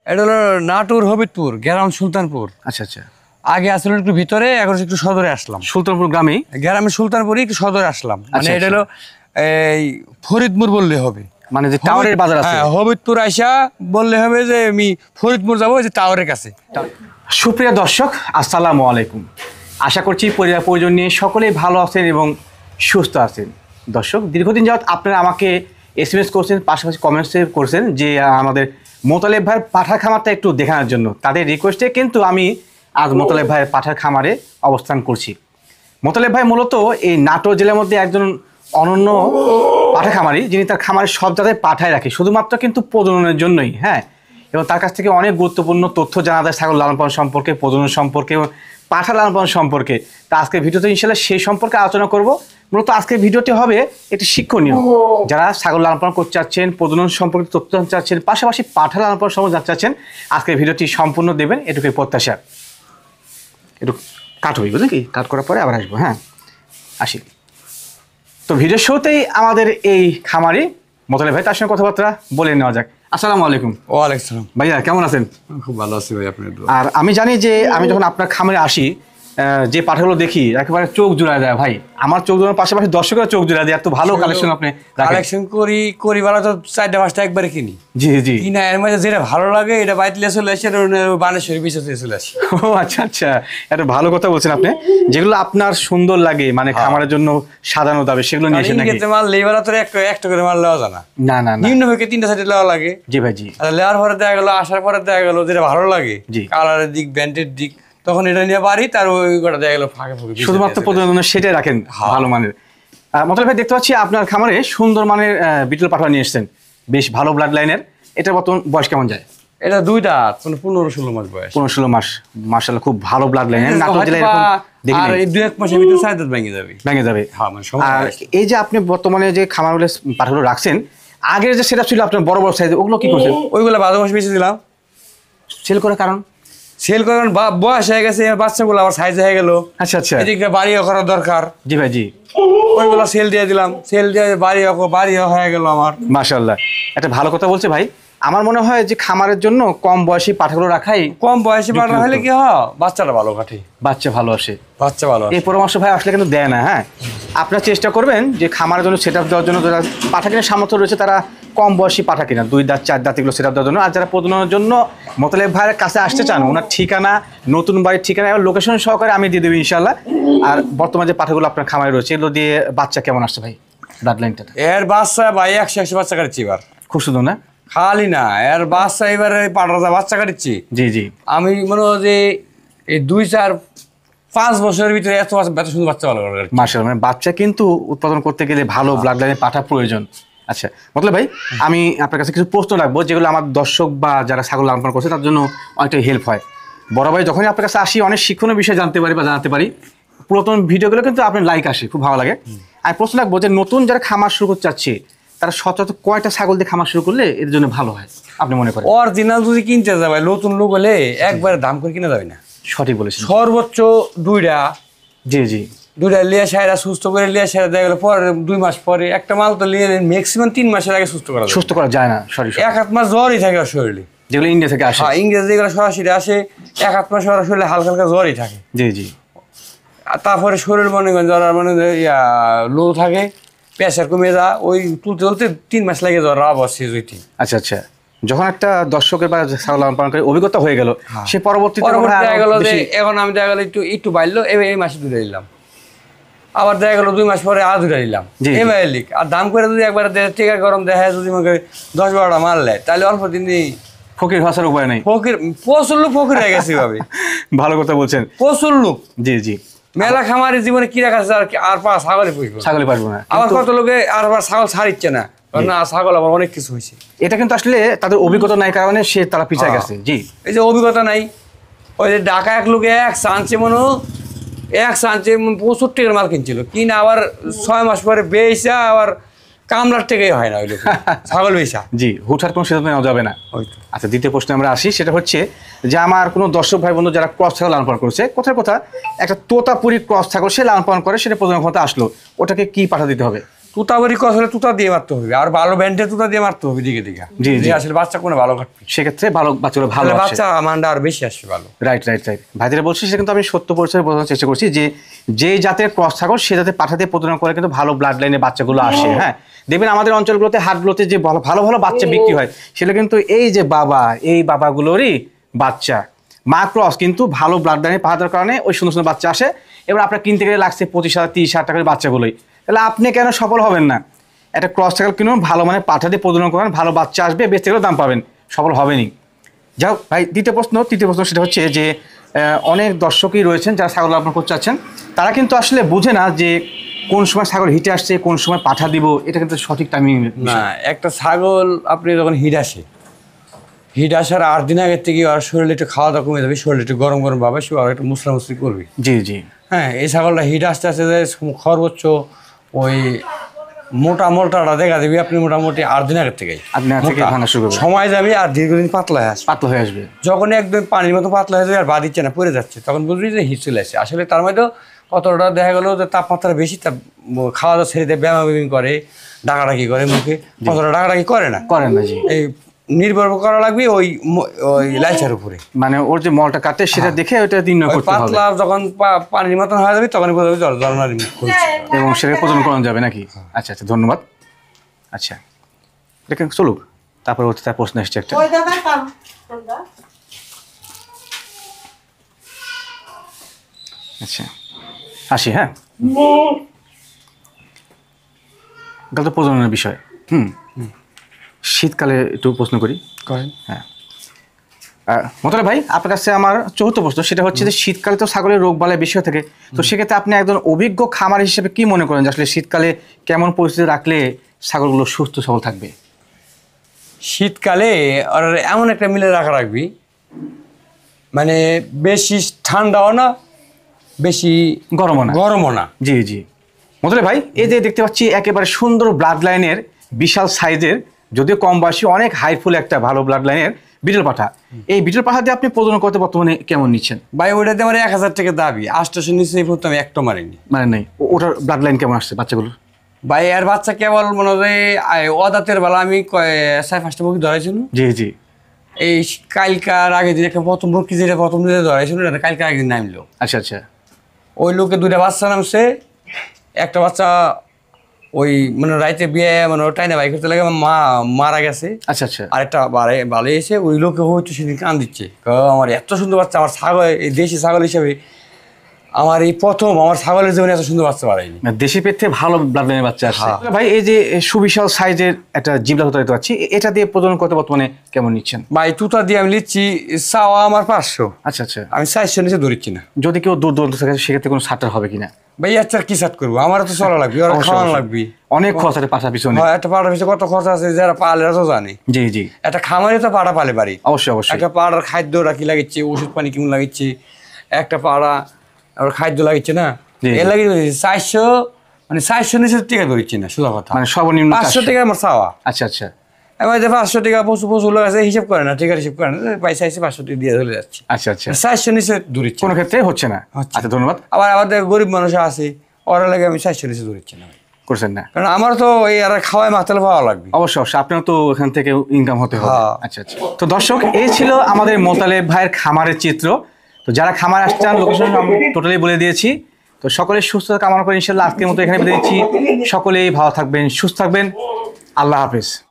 এটা হলো নাটোর হবিবপুর গ্রাম সুলতানপুর। আচ্ছা আচ্ছা, আগে আসলে একটু ভিতরে, এখন একটু সদরে আসলাম। সুলতানপুর গ্রামে? গ্রামে সুলতানপুরে একটু সদরে আসলাম, মানে আচ্ছা, এটা হলো এই ফরিদপুর বললে হবে, মানে যে টাওয়ারের বাজার আছে। হ্যাঁ, হবিবপুর আইসা বললে হবে যে আমি ফরিদপুর যাবো, যে টাওয়ারের কাছে। সুপ্রিয় দর্শক, আসসালামু আলাইকুম। আশা করছি পরিবার পরিজন নিয়ে সকলেই ভালো আছেন এবং সুস্থ আছেন। দর্শক, দীর্ঘদিন যাবৎ আপনারা আমাকে SMS করছেন, পাশাপাশি কমেন্টসে করছেন যে আমাদের মোতালেব ভাইয়ের পাঠার খামারটা একটু দেখানোর জন্য। তাদের রিকোয়েস্টে কিন্তু আমি আজ মোতালেব ভাইয়ের পাঠার খামারে অবস্থান করছি। মোতালেব ভাই মূলত এই নাটোর জেলার মধ্যে একজন অনন্য পাঠা খামারি, যিনি তার খামারে সব জায়গায় পাঠায় রাখে, শুধুমাত্র কিন্তু প্রজননের জন্যই। হ্যাঁ, এবং তার কাছ থেকে অনেক গুরুত্বপূর্ণ তথ্য জানা যায় ছাগল লালন পালন সম্পর্কে, প্রজনন সম্পর্কে এবং পাঠা লালন পালন সম্পর্কে। তা আজকের ভিডিওতে ইনশাল্লাহ সেই সম্পর্কে আলোচনা করব। মূলত আজকের ভিডিওটি হবে একটি শিক্ষণীয়, যারা ছাগল লালন পালন করতে চাচ্ছেন, প্রজনন সম্পর্কে তথ্য জানতে চাচ্ছেন, পাশাপাশি পাঠা লালন পালন সম্পর্কে জানতে চাচ্ছেন, আজকের ভিডিওটি সম্পূর্ণ দেবেন এটুকুই প্রত্যাশা। একটু কাট হয়ে বুঝলেন কি, কাট করার পরে আবার আসবো। হ্যাঁ, আসি। তো ভিডিওর শুরুতেই আমাদের এই খামারি মোতালেব ভাই, তার সঙ্গে কথাবার্তা বলে নেওয়া যাক। আসসালামু আলাইকুম। ওয়ালাইকুম সালাম। ভাইয়া কেমন আছেন? খুব ভালো আছি ভাই, আপনার দোয়া। আর আমি জানি যে আমি যখন আপনার খামারে আসি, যে পাঠাগুলো দেখি একেবারে চোখ জুড়ায় দেয় ভাই। আমার চোখ জোড়ানোর পাশাপাশি দর্শকের চোখ জুড়ায় দেয়, এত ভালো কালেকশন আপনি রাখেন। কালেকশন করি বেলা তো 4টা 5টা একবারে কিনি। জি জি। কিনা এর মধ্যে যেটা ভালো লাগে এটা বাইতে চলে আসে, বানেশ্বরী পিছনে চলে আসি। ও আচ্ছা আচ্ছা, একটা ভালো কথা বলছেন আপনি। যেগুলো আপনার সুন্দর লাগে, মানে খামারের জন্য সাজানো যাবে, সেগুলো নিয়ে এসে নাকি? মাল লেবার তো একটা করে মাল লেওয়া যায় না। না না না, নিম্ন থেকে 3টা 4টা লেওয়া লাগে। জি ভাই জি। আর লেওয়ার পরে দেখা গেলো, আসার পরে দেখা গেলো যেটা ভালো লাগে, জি। কালারের দিক, ব্যান্ডের দিক, তখন এটা নিয়ে বাড়ি, তার ওই গোটা দেখা গেলো ফাঁকে ফুঁকে শুধুমাত্র প্রজননের সেটাই রাখেন ভালো মানের। মোতালেব ভাই, দেখতে পাচ্ছি আপনার খামারে সুন্দর মানের বিটল পাঠা নিয়ে এসেছেন, বেশ ভালো ব্লাড লাইনের। এটা বর্তমান বয়স কেমন যায়? এটা 2টা 15-16 মাস বয়স। 15-16 মাস, মাশাআল্লাহ খুব ভালো ব্লাড লাইন। নাটোর জেলায় এরকম দেখি আর এই 2-1 মাসের ভিতরে সাইদাত ভেঙে যাবে। ভেঙে যাবে। হ্যাঁ, মানে সমস্যা আর নাই। এই যে আপনি বর্তমানে যে খামারগুলো পাঠাগুলো রাখছেন, আগের যে সেটআপ ছিল আপনার বড় বড় সাইজ, ওগুলো কি করছেন? ওইগুলো 12 মাস বেঁচে দিলাম। সেল করার কারণ? সেল করার বয়স হয়ে গেছে, বাচ্চাগুলো আবার সাইজ হয়ে গেল। আচ্ছা আচ্ছা, এদিকে বাড়িও করা দরকার। জি ভাই জি। ওইগুলো সেল দিয়ে দিলাম, সেল দিয়ে বাড়িও হয়ে গেল আমার। মাশাআল্লাহ, একটা ভালো কথা বলছে ভাই। আমার মনে হয় যে খামারের জন্য কম বয়সী পাঠাগুলো রাখাই, কম বয়সে পাঠা হলে কি হয়, বাচ্চাটা ভালো কাটে, বাচ্চা ভালো আসে। বাচ্চা ভালো এই পরামর্শ ভাই আসলে কিন্তু দেয় না। হ্যাঁ, আপনার চেষ্টা করবেন যে খামারের জন্য সেটআপ দেওয়ার জন্য, যারা পাঠা কেনার সামর্থ্য রয়েছে তারা কম বয়সী পাঠা কিনা, 2 দাঁত 4 দাঁত এগুলো সেটআপ দেওয়ার জন্য। আর যারা প্রজননের জন্য মোতালেব ভাইয়ের কাছে আসতে চান, ওনার ঠিকানা, নতুন বাড়ির ঠিকানা এবং লোকেশন সহকারে আমি দিয়ে দেবো ইনশাল্লাহ। আর বর্তমানে যে পাঠাগুলো আপনার খামারে রয়েছে, এগুলো দিয়ে বাচ্চা কেমন আসছে ভাই, ব্লাড লাইনটা? এর বাচ্চা ভাই 100 বাচ্চা কাটছি এবার। খুব সুন্দর না? খালি না, এর বাচ্চা এবারে 15টা বাচ্চা কাটছি। জি জি। আমি মনে হয় যে এই 2-4-5 বছরের ভিতরে এত সুন্দর বাচ্চা ভালো করে। মাশাআল্লাহ, মানে বাচ্চা কিন্তু উৎপাদন করতে গেলে ভালো ব্লাড লাইনের পাঠা প্রয়োজন। আচ্ছা মোতালেব ভাই, আমি আপনার কাছে কিছু প্রশ্ন রাখবো, যেগুলো আমার দর্শক বা যারা ছাগল লালন পালন করছে তার জন্য অনেকটা হেল্প হয়। বড় ভাই, যখনই আপনার কাছে আসি অনেক শিক্ষণীয় বিষয় জানতে পারি বা জানাতে পারি। পুরাতন ভিডিওগুলো কিন্তু আপনার লাইক আসে, খুব ভালো লাগে। আমি প্রশ্ন রাখবো যে নতুন যারা খামার শুরু করতে চাচ্ছে, তারা সচরাচর কয়টা ছাগল দিয়ে খামার শুরু করলে এর জন্য ভালো হয় আপনি মনে করেন? অরিজিনাল যদি কিনতে যাবে, নতুন লোক হলে একবারে দাম করে কিনা যাবে না। সঠিক বলেছেন। সর্বোচ্চ 2টা, জি জি। 2টা লিয়ে সাইরা সুস্থ করে লিয়ে সাইরা দেখা গেলো পরে 2 মাস পরে একটা মাল তো লিয়ে ম্যাক্সিমাম 3 মাসের আগে সুস্থ করা যায়। সুস্থ করা যায় না, সরি। 1-8 মাস জ্বরই থাকে ওর শরীরে, যেগুলো ইন্ডিয়া থেকে আসে। হ্যাঁ, ইংরেজি যেগুলো সরাসরি আসে, 1-8 মাস ওর শরীরে হালকা হালকা জ্বরই থাকে। জি জি। আর তারপরে শরীর মনে করেন জ্বর মানে লো থাকে, প্রেশার কমে যা, ওই তুলতে তুলতে 3 মাস লাগে জ্বর আবার শেষ হইতে। আচ্ছা আচ্ছা, যখন একটা দর্শকের বা ছাগল লালন পালন করে অভিজ্ঞতা হয়ে গেল, সে পরবর্তীতে দেখা গেলো যে এখন আমি দেখা গেলো একটু বাড়লো, এই মাসে 2টা নিলাম, আবার দেখা গেলো 2 মাস পরে আর 2টা নিলাম, এবার লিখ। আর দাম করে যদি একবার টিকা গরম দেখা যদি আমাকে 10-12টা মাল নেয়, তাহলে অল্প দিনই ফকির ভাষার উপায় নেই। ফকির, প্রচুর লোক ফকির হয়ে গেছে ভাবে। ভালো কথা বলছেন। প্রচুর লোক। জি জি। মেলা খামারের জীবনে কি রাখা আছে, আর পা ছাগলে পুষবো, ছাগলে পারবো না। আবার কত লোকে আর ছাগল ছাড়িচ্ছে না, না ছাগল আবার অনেক কিছু হয়েছে। এটা কিন্তু আসলে তাদের অভিজ্ঞতা নাই কারণে তারা পিছিয়ে গেছে। জি, এই যে অভিজ্ঞতা নাই, ওই যে ঢাকা এক লোকে এক চাঞ্চে 65 টাকার মাল কিনছিল, কিনা আবার 6 মাস পরে বেচা আবার কামলার টাকাই হয় না ওই লোক ছাগল বেচা। জি, হুটহাট কোনো সিদ্ধান্ত নেওয়া যাবে না। আচ্ছা, দ্বিতীয় প্রশ্নে আমরা আসি। সেটা হচ্ছে যে আমার কোনো দর্শক ভাই বন্ধু যারা ক্রস ছাগল লালন পালন করছে, কথার কথা একটা তোতাপুরি ক্রস ছাগল সে লালন পালন করে, সেটা প্রজনন ক্ষমতা আসলো, ওটাকে কি পাঠা দিতে হবে? তুতাবরি কস হলে তুতা দিয়ে মারতে হবে, আর ভালো ব্যান্ডে তুতা দিয়ে মারতে হবে দিকে দিকে। জি, জি। আসলে বাচ্চা কোনো ভালো কাটবে, সেক্ষেত্রে ভালো বাচ্চাগুলো ভালো তাহলে আসে। বাচ্চা মানটা আর বেশি আসবে ভালো। Right right right. ভাই যেটা বলছি সেটা কিন্তু আমি সত্য পরিচয় বোঝানোর চেষ্টা করছি যে যে জাতের ক্রস ছাগল সে জাতের পাঠা দিয়ে প্রজনন করে কিন্তু ভালো ব্লাড লাইনের বাচ্চাগুলো আসে। হ্যাঁ, দেখবেন আমাদের অঞ্চলগুলোতে হাটগুলোতে যে ভালো ভালো বাচ্চা বিক্রি হয় সেটা কিন্তু এই যে এই বাবাগুলোরই বাচ্চা। মা ক্রস কিন্তু ভালো ব্লাড লাইনে পাঠানোর কারণে ওই সুন্দর সুন্দর বাচ্চা আসে। এবার আপনার কিনতে গেলে লাগছে 25,000 30,000 টাকার বাচ্চাগুলোই, তাহলে আপনি কেন সফল হবেন না? একটা ক্রস ছাগল কিনুন, ভালো মানে পাঠা দিয়ে প্রজনন করেন, ভালো বাচ্চা আসবে, বেচতে গেলেও দাম পাবেন, সফল হবেনই। যাই হোক ভাই, তৃতীয় প্রশ্ন সেটা হচ্ছে যে অনেক দর্শকই রয়েছেন যারা ছাগল লালন করতে চাচ্ছেন, তারা কিন্তু আসলে বুঝে না যে কোন সময় ছাগল হিটে আসছে, কোন সময় পাঠা দিব, এটা কিন্তু সঠিক টাইমিং না। একটা ছাগল আপনি যখন হিট আসার 8 দিন আগের থেকে আর শরীরে একটু খাওয়া দাওয়া কমে যাবে, শরীরে একটু গরম গরম পাবে, সে আর একটু মুসলামুসলি করবে। জি জি। হ্যাঁ, এই ছাগলটা হিট আসতে আসতে যে সর্বোচ্চ ওই মোটাটা দেখা দেবে আপনি মোটামুটি 8 দিন আগের থেকেই ভাঙা শুরু করবে, সময় যাবে আর দীর্ঘদিন পাতলা হয়ে আসবে। যখন একদম পানির মতো পাতলা হয়ে যাবে আর দিচ্ছে না, পড়ে যাচ্ছে, তখন বুঝবি যে হিট চলে আসছে। আসলে তার মধ্যে কতটা দেখা গেলো যে তাপমাত্রা বেশি, তা খাওয়া দাওয়া ছেড়ে দেয়, ব্যায়াম করে, ডাকাডাকি করে, মুখে কতটা ডাকাডাকি করে না জি। এই নির্ভর করা লাগবে ওই লাইচার উপরে, মানে ওর যে মলটা কাটে সেটা দেখে ওটা নির্ণয় করতে হবে। পাতলা যখন পানির মতন হয়ে যাবে তখনই বোঝা যাবে জলনারী এবং সেটা প্রজনন করানো যাবে নাকি? আচ্ছা আচ্ছা, ধন্যবাদ। আচ্ছা, দেখেন চলুক, তারপর হচ্ছে তার প্রশ্ন এসছে একটা। আচ্ছা আসি। হ্যাঁ, গেল তো প্রজননের বিষয়। শীতকালে একটু প্রশ্ন করি। হ্যাঁ মোতালেব ভাই, আপনার কাছে আমার চতুর্থ প্রশ্ন সেটা হচ্ছে যে শীতকালে তো ছাগলের রোগ বালাই বেশি হয়ে থাকে, তো সেক্ষেত্রে আপনি একজন অভিজ্ঞ খামার হিসেবে কি মনে করেন যে আসলে শীতকালে কেমন পরিস্থিতি রাখলে ছাগলগুলো সুস্থ সবল থাকবে? শীতকালে আর এমন একটা মিলে রাখবি, মানে বেশি ঠান্ডাও না, বেশি গরমও না। জি জি। মোতালেব ভাই, এই যে দেখতে পাচ্ছি একেবারে সুন্দর ব্লাড লাইনের বিশাল সাইজের, যদিও কম বয়সী, অনেক হাইফুল একটা ভালো ব্লাড লাইনের বিটল পাঠা, এই বিটল পাঠা দিয়ে আপনি প্রজনন করতে বর্তমানে কেমন নিচ্ছেন? ভাই ওইটাতে আমার 1,000 টাকা দাবি, 800 নিচে প্রথম আমি একটা মারিনি। মানে নেই, ওটার ব্লাড লাইন কেমন আসছে বাচ্চাগুলো? ভাই আর বাচ্চা কেবল মনে হয় অদাতের বেলা আমি 4-5টা মুরগি ধরাইছিল। জি জি। এই কালকার আগের দিন একটা প্রথম মুরগি যেটা প্রথম দিনে ধরাইছিল, কালকার আগের দিন নামলো। আচ্ছা আচ্ছা। ওই লোকে 2টা বাচ্চা নামছে, একটা বাচ্চা ওই মানে রাইতে বিয়ে মানে টাইনে বাইক করতে লাগে মারা গেছে। আচ্ছা আচ্ছা। আরেকটা ভালো এসে ওই লোকে হয়তো সেদিন কান দিচ্ছে, আমার এত সুন্দর বাচ্চা, আমার ছাগল এই দেশি ছাগল হিসেবে আমার এই প্রথম আমার ছাগলের জীবনে এত সুন্দর বাচ্চা বাড়ায়নি। দেশি পেট থেকে ভালো ব্লাড লাইনের বাচ্চা আসছে। ভাই এই যে সুবিশাল সাইজের একটা জিবলা হতে পাচ্ছি, এটা দিয়ে প্রজনন করতে বর্তমানে কেমন নিচ্ছেন? ভাই তুতা দিয়ে আমি নিচ্ছি, চাওয়া আমার 500। আচ্ছা আচ্ছা। আমি 400 নিচে ধরছি না। যদি কেউ দূর দূরান্ত থাকে সেক্ষেত্রে কোনো ছাড় হবে কিনা? ভাই আচ্ছা কি সাট করবো, আমার তো চলা লাগবে, ওরা খাওয়ানো লাগবে, অনেক খরচ আছে পাঠা পিছনে। একটা পাড়ার পিছনে কত খরচ আছে, যারা পালে তো জানে। জি জি। একটা খামারে তো পাড়া পালে বাড়ি, অবশ্যই অবশ্যই। একটা পাড়ার খাদ্য রাখি লাগিচ্ছে, ওষুধ পানি কেমন লাগিচ্ছে, একটা পাড়া আবার খাদ্য লাগিচ্ছে না, এর লাগে 400 মানে 400 নিচে টাকা ধরছি না, সোজা কথা, মানে সর্বনিম্ন 500 টাকা আমার চাওয়া। আচ্ছা আচ্ছা। এবার 500 টাকা প্রচুর লোক আছে, হিসাব করে না, টাকার হিসাব করে না, পয়সা এসে 500 টাকা দিয়ে চলে যাচ্ছে। আচ্ছা আচ্ছা। 400 নিচে ধরছি কোনো ক্ষেত্রে হচ্ছে না। আচ্ছা ধন্যবাদ। আবার আমাদের গরিব মানুষ আছে, ওরা লাগে আমি 400 নিচে ধরছি না, করছেন না, কারণ আমার তো এই আর খাওয়ায় মাতাল পাওয়া লাগবে। অবশ্যই অবশ্যই, আপনার তো এখান থেকে ইনকাম হতে হবে। আচ্ছা আচ্ছা। তো দর্শক, এই ছিল আমাদের মোতালেব ভাইয়ের খামারের চিত্র। তো যারা খামার আসছেন লোকেশন আমি টোটালি বলে দিয়েছি। তো সকলের সুস্থতা কামনা করে ইনশাআল্লাহ আজকের মতো এখানে বিদায় দিচ্ছি। সকলেই ভালো থাকবেন, সুস্থ থাকবেন। আল্লাহ হাফেজ।